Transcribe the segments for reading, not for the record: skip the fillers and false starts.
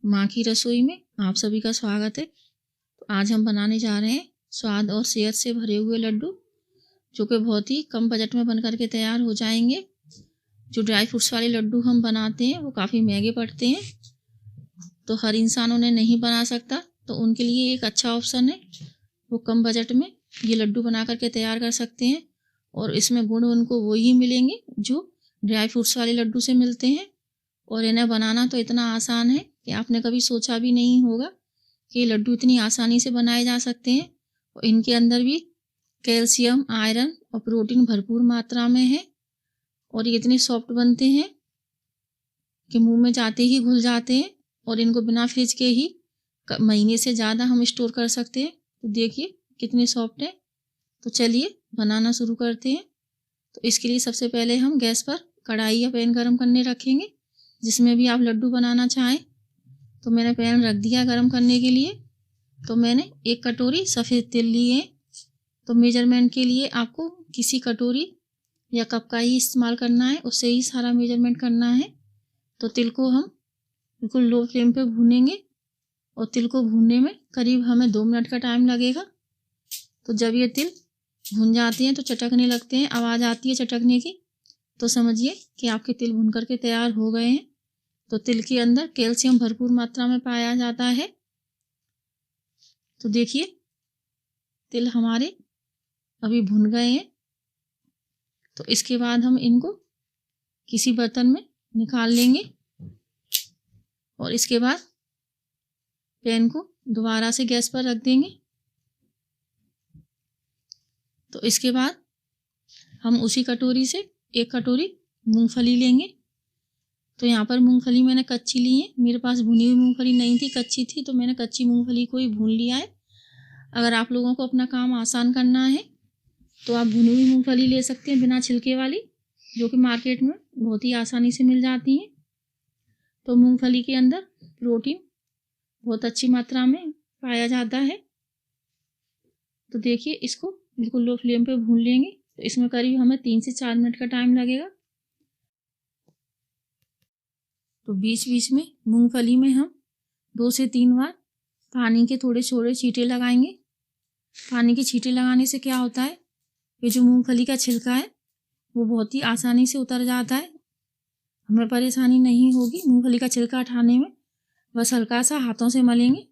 माँ की रसोई में आप सभी का स्वागत है। तो आज हम बनाने जा रहे हैं स्वाद और सेहत से भरे हुए लड्डू, जो कि बहुत ही कम बजट में बन करके तैयार हो जाएंगे। जो ड्राई फ्रूट्स वाले लड्डू हम बनाते हैं वो काफ़ी महंगे पड़ते हैं, तो हर इंसान उन्हें नहीं बना सकता। तो उनके लिए एक अच्छा ऑप्शन है, वो कम बजट में ये लड्डू बना करके तैयार कर सकते हैं। और इसमें गुण उनको वही मिलेंगे जो ड्राई फ्रूट्स वाले लड्डू से मिलते हैं। और इन्हें बनाना तो इतना आसान है कि आपने कभी सोचा भी नहीं होगा कि लड्डू इतनी आसानी से बनाए जा सकते हैं। और इनके अंदर भी कैल्शियम, आयरन और प्रोटीन भरपूर मात्रा में है। और ये इतने सॉफ्ट बनते हैं कि मुंह में जाते ही घुल जाते हैं। और इनको बिना फ्रिज के ही महीने से ज़्यादा हम स्टोर कर सकते हैं। तो देखिए कितने सॉफ्ट है। तो चलिए बनाना शुरू करते हैं। तो इसके लिए सबसे पहले हम गैस पर कढ़ाई या पैन गरम करने रखेंगे, जिसमें भी आप लड्डू बनाना चाहें। तो मैंने पैन रख दिया गरम करने के लिए। तो मैंने 1 कटोरी सफ़ेद तिल लिए हैं। तो मेजरमेंट के लिए आपको किसी कटोरी या कप का ही इस्तेमाल करना है, उससे ही सारा मेजरमेंट करना है। तो तिल को हम बिल्कुल लो फ्लेम पे भूनेंगे, और तिल को भूनने में करीब हमें 2 मिनट का टाइम लगेगा। तो जब ये तिल भुन जाते हैं तो चटकने लगते हैं, आवाज़ आती है चटकने की, तो समझिए कि आपके तिल भुन करके तैयार हो गए हैं। तो तिल के अंदर कैल्शियम भरपूर मात्रा में पाया जाता है। तो देखिए तिल हमारे अभी भुन गए हैं। तो इसके बाद हम इनको किसी बर्तन में निकाल लेंगे, और इसके बाद पैन को दोबारा से गैस पर रख देंगे। तो इसके बाद हम उसी कटोरी से 1 कटोरी मूंगफली लेंगे। तो यहाँ पर मूंगफली मैंने कच्ची ली है, मेरे पास भुनी हुई मूंगफली नहीं थी, कच्ची थी, तो मैंने कच्ची मूंगफली को ही भून लिया है। अगर आप लोगों को अपना काम आसान करना है तो आप भुनी हुई मूंगफली ले सकते हैं, बिना छिलके वाली, जो कि मार्केट में बहुत ही आसानी से मिल जाती हैं। तो मूंगफली के अंदर प्रोटीन बहुत अच्छी मात्रा में पाया जाता है। तो देखिए इसको बिल्कुल लो फ्लेम पे भून लेंगे। तो इसमें करीब हमें 3 से 4 मिनट का टाइम लगेगा। तो बीच बीच में मूंगफली में हम 2 से 3 बार पानी के थोड़े थोड़े छींटे लगाएंगे। पानी के छींटे लगाने से क्या होता है, ये जो मूंगफली का छिलका है वो बहुत ही आसानी से उतर जाता है, हमें परेशानी नहीं होगी मूंगफली का छिलका हटाने में। बस हल्का सा हाथों से मलेंगे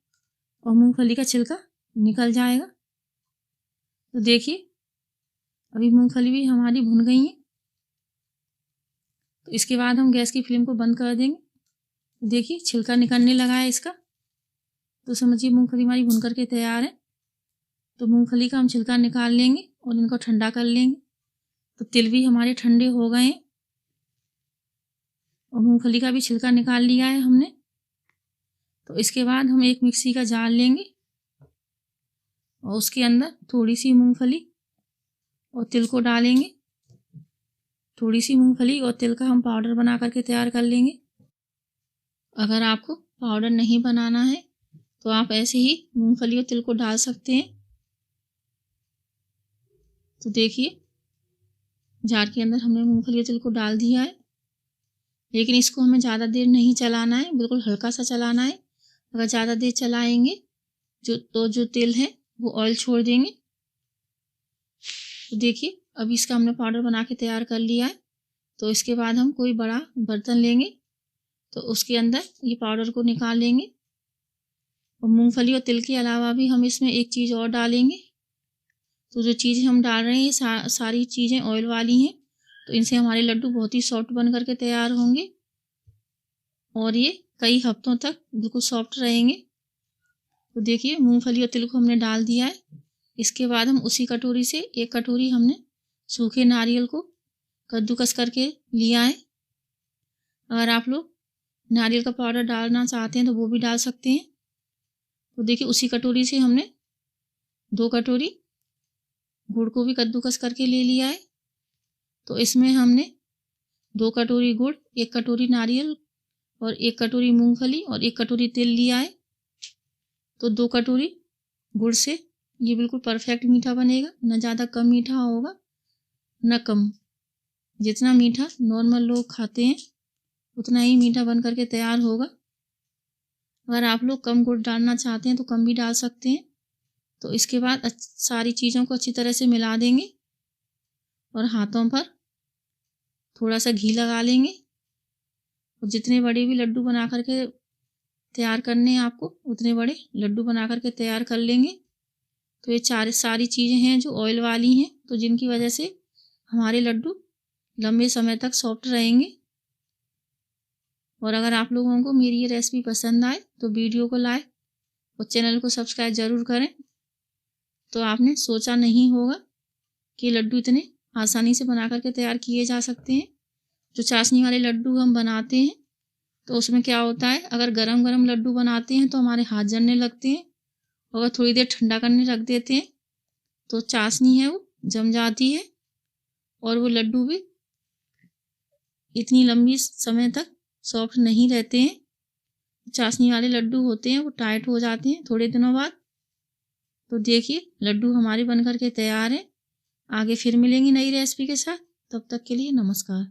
और मूंगफली का छिलका निकल जाएगा। तो देखिए अभी मूंगफली भी हमारी भुन गई है। तो इसके बाद हम गैस की फ्लेम को बंद कर देंगे। तो देखिए छिलका निकलने लगा है इसका, तो समझिए मूंगफली हमारी भुन करके तैयार है। तो मूंगफली का हम छिलका निकाल लेंगे और इनको ठंडा कर लेंगे। तो तिल भी हमारे ठंडे हो गए हैं और मूंगफली का भी छिलका निकाल लिया है हमने। तो इसके बाद हम एक मिक्सी का जार लेंगे और उसके अंदर थोड़ी सी मूंगफली और तिल को डालेंगे। थोड़ी सी मूंगफली और तिल का हम पाउडर बना करके तैयार कर लेंगे। अगर आपको पाउडर नहीं बनाना है तो आप ऐसे ही मूंगफली और तिल को डाल सकते हैं। तो देखिए जार के अंदर हमने मूंगफली और तिल को डाल दिया है, लेकिन इसको हमें ज़्यादा देर नहीं चलाना है, बिल्कुल हल्का सा चलाना है। अगर ज़्यादा देर चलाएंगे जो तिल है वो ऑयल छोड़ देंगे। तो देखिए अभी इसका हमने पाउडर बना के तैयार कर लिया है। तो इसके बाद हम कोई बड़ा बर्तन लेंगे, तो उसके अंदर ये पाउडर को निकाल लेंगे। और मूंगफली और तिल के अलावा भी हम इसमें एक चीज़ और डालेंगे। तो जो चीज़ें हम डाल रहे हैं ये सारी चीज़ें ऑयल वाली हैं, तो इनसे हमारे लड्डू बहुत ही सॉफ्ट बन करके तैयार होंगे और ये कई हफ्तों तक बिल्कुल सॉफ्ट रहेंगे। तो देखिए मूंगफली और तिल को हमने डाल दिया है। इसके बाद हम उसी कटोरी से 1 कटोरी हमने सूखे नारियल को कद्दूकस करके लिया है। अगर आप लोग नारियल का पाउडर डालना चाहते हैं तो वो भी डाल सकते हैं। तो देखिए उसी कटोरी से हमने 2 कटोरी गुड़ को भी कद्दूकस करके ले लिया है। तो इसमें हमने 2 कटोरी गुड़, 1 कटोरी नारियल और 1 कटोरी मूंगफली और 1 कटोरी तिल लिया है। तो 2 कटोरी गुड़ से ये बिल्कुल परफेक्ट मीठा बनेगा, ना ज़्यादा कम मीठा होगा ना कम। जितना मीठा नॉर्मल लोग खाते हैं उतना ही मीठा बन करके तैयार होगा। अगर आप लोग कम गुड़ डालना चाहते हैं तो कम भी डाल सकते हैं। तो इसके बाद सारी चीज़ों को अच्छी तरह से मिला देंगे और हाथों पर थोड़ा सा घी लगा लेंगे। और जितने बड़े भी लड्डू बना करके तैयार करने हैं आपको, उतने बड़े लड्डू बना करके तैयार कर लेंगे। तो ये सारी चीज़ें हैं जो ऑयल वाली हैं, तो जिनकी वजह से हमारे लड्डू लंबे समय तक सॉफ्ट रहेंगे। और अगर आप लोगों को मेरी ये रेसिपी पसंद आए तो वीडियो को लाइक और चैनल को सब्सक्राइब ज़रूर करें। तो आपने सोचा नहीं होगा कि लड्डू इतने आसानी से बना करके तैयार किए जा सकते हैं। जो चाशनी वाले लड्डू हम बनाते हैं तो उसमें क्या होता है, अगर गरम गरम लड्डू बनाते हैं तो हमारे हाथ जलने लगते हैं। और अगर थोड़ी देर ठंडा करने रख देते हैं तो चाशनी है वो जम जाती है और वो लड्डू भी इतनी लंबी समय तक सॉफ्ट नहीं रहते हैं। चाशनी वाले लड्डू होते हैं वो टाइट हो जाते हैं थोड़े दिनों बाद। तो देखिए लड्डू हमारे बनकर के तैयार हैं। आगे फिर मिलेंगी नई रेसिपी के साथ, तब तक के लिए नमस्कार।